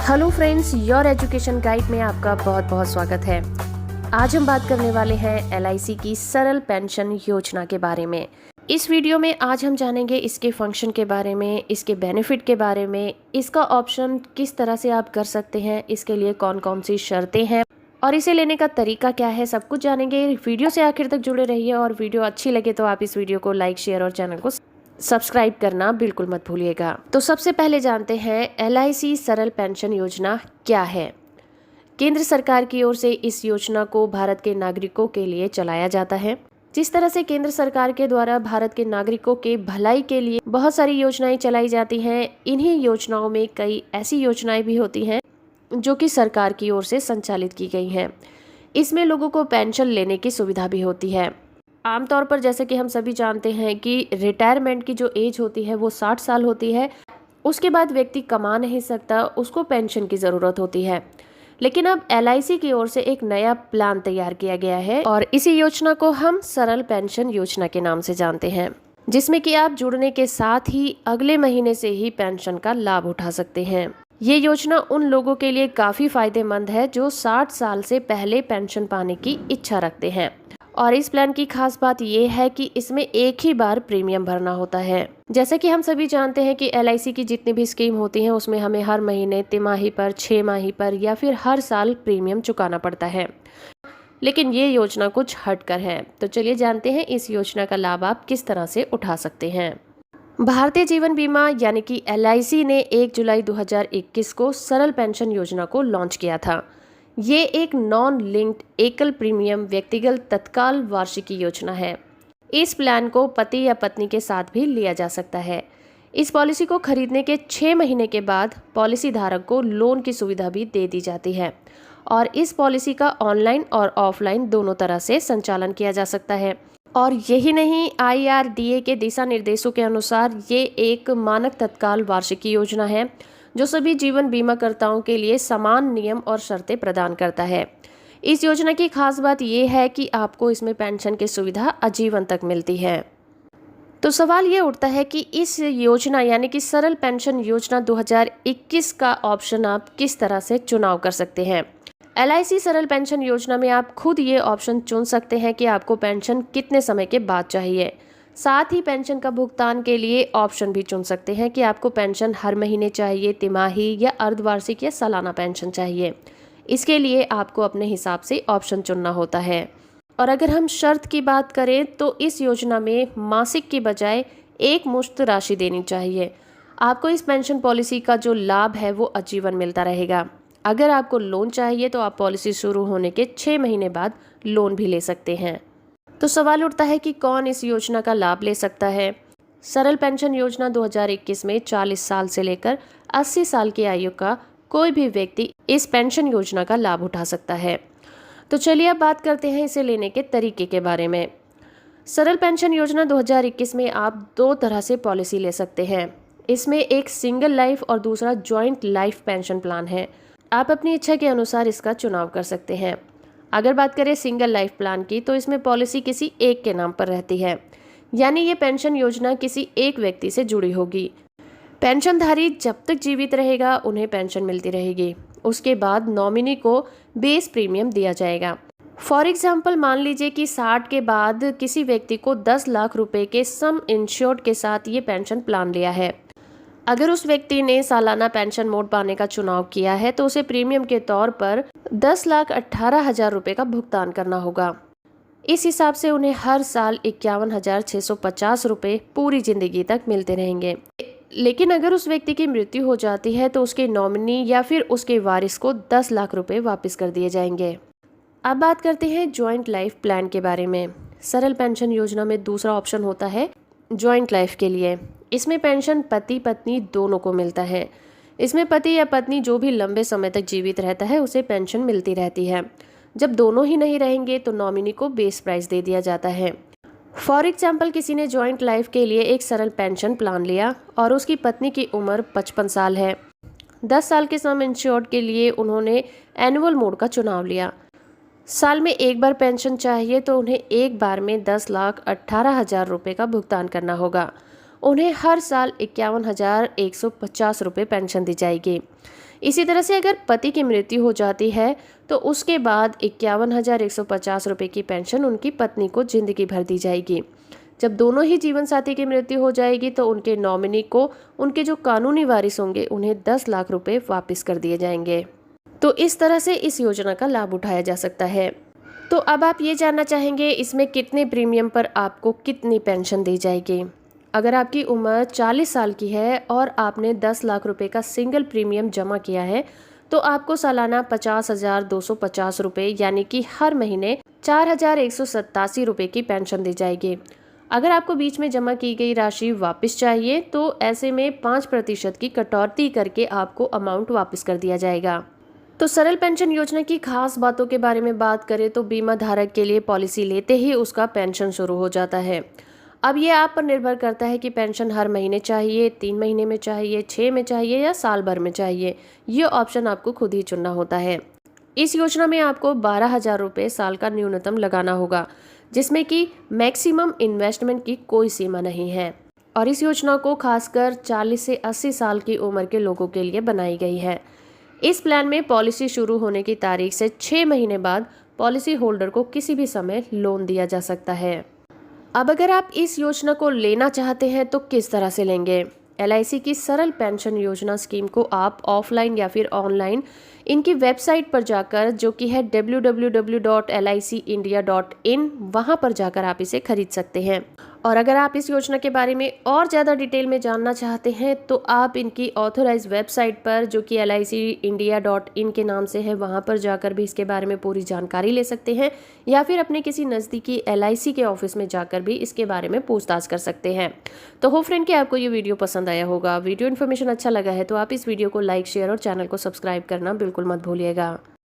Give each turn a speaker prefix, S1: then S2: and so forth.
S1: Hello friends, your education guide में आपका बहुत बहुत स्वागत है। आज हम बात करने वाले हैं एलआईसी की सरल पेंशन योजना के बारे में। इस वीडियो में आज हम जानेंगे इसके फंक्शन के बारे में, इसके बेनिफिट के बारे में, इसका ऑप्शन किस तरह से आप कर सकते हैं, इसके लिए कौन कौन सी शर्तें हैं और इसे लेने का तरीका क्या है, सब कुछ जानेंगे। वीडियो से आखिर तक जुड़े रहिए और वीडियो अच्छी लगे तो आप इस वीडियो को लाइक, शेयर और चैनल को सब्सक्राइब करना बिल्कुल मत भूलिएगा। तो सबसे पहले जानते हैं एलआईसी सरल पेंशन योजना क्या है। केंद्र सरकार की ओर से इस योजना को भारत के नागरिकों के लिए चलाया जाता है। जिस तरह से केंद्र सरकार के द्वारा भारत के नागरिकों के भलाई के लिए बहुत सारी योजनाएं चलाई जाती हैं, इन्हीं योजनाओं में कई ऐसी योजनाएं भी होती हैं जो कि सरकार की ओर से संचालित की गई हैं। इसमें लोगों को पेंशन लेने की सुविधा भी होती है। आमतौर पर जैसे कि हम सभी जानते हैं कि रिटायरमेंट की जो एज होती है वो 60 साल होती है। उसके बाद व्यक्ति कमा नहीं सकता, उसको पेंशन की ज़रूरत होती है। लेकिन अब एलआईसी की ओर से एक नया प्लान तैयार किया गया है और इसी योजना को हम सरल पेंशन योजना के नाम से जानते हैं, जिसमें कि आप जुड़ने के साथ ही अगले महीने से ही पेंशन का लाभ उठा सकते हैं। ये योजना उन लोगों के लिए काफ़ी फायदेमंद है जो 60 साल से पहले पेंशन पाने की इच्छा रखते हैं। और इस प्लान की खास बात यह है कि इसमें एक ही बार प्रीमियम भरना होता है। जैसे कि हम सभी जानते हैं कि एलआईसी की जितनी भी स्कीम होती हैं उसमें हमें हर महीने, तिमाही पर, 6 माही पर या फिर हर साल प्रीमियम चुकाना पड़ता है। लेकिन ये योजना कुछ हटकर है। तो चलिए जानते हैं इस योजना का लाभ आप किस तरह से उठा सकते हैं। भारतीय जीवन बीमा यानी कि एलआईसी ने 1 जुलाई 2021 को सरल पेंशन योजना को लॉन्च किया था। ये एक नॉन लिंक्ड एकल प्रीमियम व्यक्तिगत तत्काल वार्षिकी योजना है। इस प्लान को पति या पत्नी के साथ भी लिया जा सकता है। इस पॉलिसी को खरीदने के 6 महीने के बाद पॉलिसी धारक को लोन की सुविधा भी दे दी जाती है और इस पॉलिसी का ऑनलाइन और ऑफलाइन दोनों तरह से संचालन किया जा सकता है। और यही नहीं, IRDA के दिशा निर्देशों के अनुसार ये एक मानक तत्काल वार्षिकी योजना है जो सभी जीवन बीमाकर्ताओं के लिए समान नियम और शर्तें प्रदान करता है। इस योजना की खास बात यह है कि आपको इसमें पेंशन की सुविधा आजीवन तक मिलती है। तो सवाल ये उठता है कि इस योजना यानी कि सरल पेंशन योजना 2021 का ऑप्शन आप किस तरह से चुनाव कर सकते हैं। एलआईसी सरल पेंशन योजना में आप खुद ये ऑप्शन चुन सकते हैं कि आपको पेंशन कितने समय के बाद चाहिए। साथ ही पेंशन का भुगतान के लिए ऑप्शन भी चुन सकते हैं कि आपको पेंशन हर महीने चाहिए, तिमाही या अर्धवार्षिक या सालाना पेंशन चाहिए। इसके लिए आपको अपने हिसाब से ऑप्शन चुनना होता है। और अगर हम शर्त की बात करें तो इस योजना में मासिक की बजाय एक मुश्त राशि देनी चाहिए। आपको इस पेंशन पॉलिसी का जो लाभ है वो आजीवन मिलता रहेगा। अगर आपको लोन चाहिए तो आप पॉलिसी शुरू होने के 6 महीने बाद लोन भी ले सकते हैं। तो सवाल उठता है कि कौन इस योजना का लाभ ले सकता है। सरल पेंशन योजना 2021 में 40 साल से लेकर 80 साल की आयु का कोई भी व्यक्ति इस पेंशन योजना का लाभ उठा सकता है। तो चलिए अब बात करते हैं इसे लेने के तरीके के बारे में। सरल पेंशन योजना 2021 में आप 2 तरह से पॉलिसी ले सकते हैं। इसमें एक सिंगल लाइफ और दूसरा जॉइंट लाइफ पेंशन प्लान है। आप अपनी इच्छा के अनुसार इसका चुनाव कर सकते हैं। अगर बात करें सिंगल लाइफ प्लान की तो इसमें पॉलिसी किसी एक के नाम पर रहती है, यानी ये पेंशन योजना किसी एक व्यक्ति से जुड़ी होगी। पेंशनधारी जब तक जीवित रहेगा उन्हें पेंशन मिलती रहेगी। उसके बाद नॉमिनी को बेस प्रीमियम दिया जाएगा। फॉर एग्जाम्पल, मान लीजिए कि 60 के बाद किसी व्यक्ति को 10 लाख रुपए के सम इंश्योर्ड के साथ ये पेंशन प्लान लिया है। अगर उस व्यक्ति ने सालाना पेंशन मोड पाने का चुनाव किया है तो उसे प्रीमियम के तौर पर 10,18,000 रुपए का भुगतान करना होगा। इस हिसाब से उन्हें हर साल 51,650 रुपए पूरी जिंदगी तक मिलते रहेंगे। लेकिन अगर उस व्यक्ति की मृत्यु हो जाती है तो उसके नॉमिनी या फिर उसके वारिस को 10 लाख रुपए वापस कर दिए जाएंगे। अब बात करते हैं जॉइंट लाइफ प्लान के बारे में। सरल पेंशन योजना में दूसरा ऑप्शन होता है जॉइंट लाइफ के लिए। इसमें पेंशन पति पत्नी दोनों को मिलता है। इसमें पति या पत्नी जो भी लंबे समय तक जीवित रहता है उसे पेंशन मिलती रहती है। जब दोनों ही नहीं रहेंगे तो नॉमिनी को बेस प्राइस दे दिया जाता है। फॉर एग्जाम्पल, किसी ने जॉइंट लाइफ के लिए एक सरल पेंशन प्लान लिया और उसकी पत्नी की उम्र 55 साल है। 10 साल के सम इंश्योर्ड के लिए उन्होंने एनुअल मोड का चुनाव लिया। साल में एक बार पेंशन चाहिए तो उन्हें एक बार में 10,18,000 रुपये का भुगतान करना होगा। उन्हें हर साल 51,150 रुपये पेंशन दी जाएगी। इसी तरह से अगर पति की मृत्यु हो जाती है तो उसके बाद 51,150 रुपये की पेंशन उनकी पत्नी को जिंदगी भर दी जाएगी। जब दोनों ही जीवन साथी की मृत्यु हो जाएगी तो उनके नॉमिनी को उनके जो कानूनी वारिस होंगे उन्हें 10 लाख रुपए वापस कर दिए जाएंगे। तो इस तरह से इस योजना का लाभ उठाया जा सकता है। तो अब आप ये जानना चाहेंगे इसमें कितने प्रीमियम पर आपको कितनी पेंशन दी जाएगी। अगर आपकी उम्र 40 साल की है और आपने 10 लाख रुपए का सिंगल प्रीमियम जमा किया है तो आपको सालाना 50,250 रुपये यानी कि हर महीने 4,187 रुपये की पेंशन दी जाएगी। अगर आपको बीच में जमा की गई राशि वापस चाहिए तो ऐसे में 5% की कटौती करके आपको अमाउंट वापस कर दिया जाएगा। तो सरल पेंशन योजना की खास बातों के बारे में बात करें तो बीमा धारक के लिए पॉलिसी लेते ही उसका पेंशन शुरू हो जाता है। अब ये आप पर निर्भर करता है कि पेंशन हर महीने चाहिए, 3 महीने में चाहिए, 6 में चाहिए या साल भर में चाहिए। ये ऑप्शन आपको खुद ही चुनना होता है। इस योजना में आपको 12,000 रुपये साल का न्यूनतम लगाना होगा, जिसमें कि मैक्सिमम इन्वेस्टमेंट की कोई सीमा नहीं है। और इस योजना को खासकर 40 से 80 साल की उम्र के लोगों के लिए बनाई गई है। इस प्लान में पॉलिसी शुरू होने की तारीख से 6 महीने बाद पॉलिसी होल्डर को किसी भी समय लोन दिया जा सकता है। अब अगर आप इस योजना को लेना चाहते हैं तो किस तरह से लेंगे। LIC की सरल पेंशन योजना स्कीम को आप ऑफलाइन या फिर ऑनलाइन इनकी वेबसाइट पर जाकर, जो कि है www.licindia.in, वहां पर जाकर आप इसे खरीद सकते हैं। और अगर आप इस योजना के बारे में और ज़्यादा डिटेल में जानना चाहते हैं तो आप इनकी ऑथोराइज वेबसाइट पर, जो कि licindia.in के नाम से है, वहां पर जाकर भी इसके बारे में पूरी जानकारी ले सकते हैं या फिर अपने किसी नज़दीकी LIC के ऑफिस में जाकर भी इसके बारे में पूछताछ कर सकते हैं। तो होप फ्रेंड कि आपको ये वीडियो पसंद आया होगा। वीडियो इन्फॉर्मेशन अच्छा लगा है तो आप इस वीडियो को लाइक, शेयर और चैनल को सब्सक्राइब करना बिल्कुल मत भूलिएगा।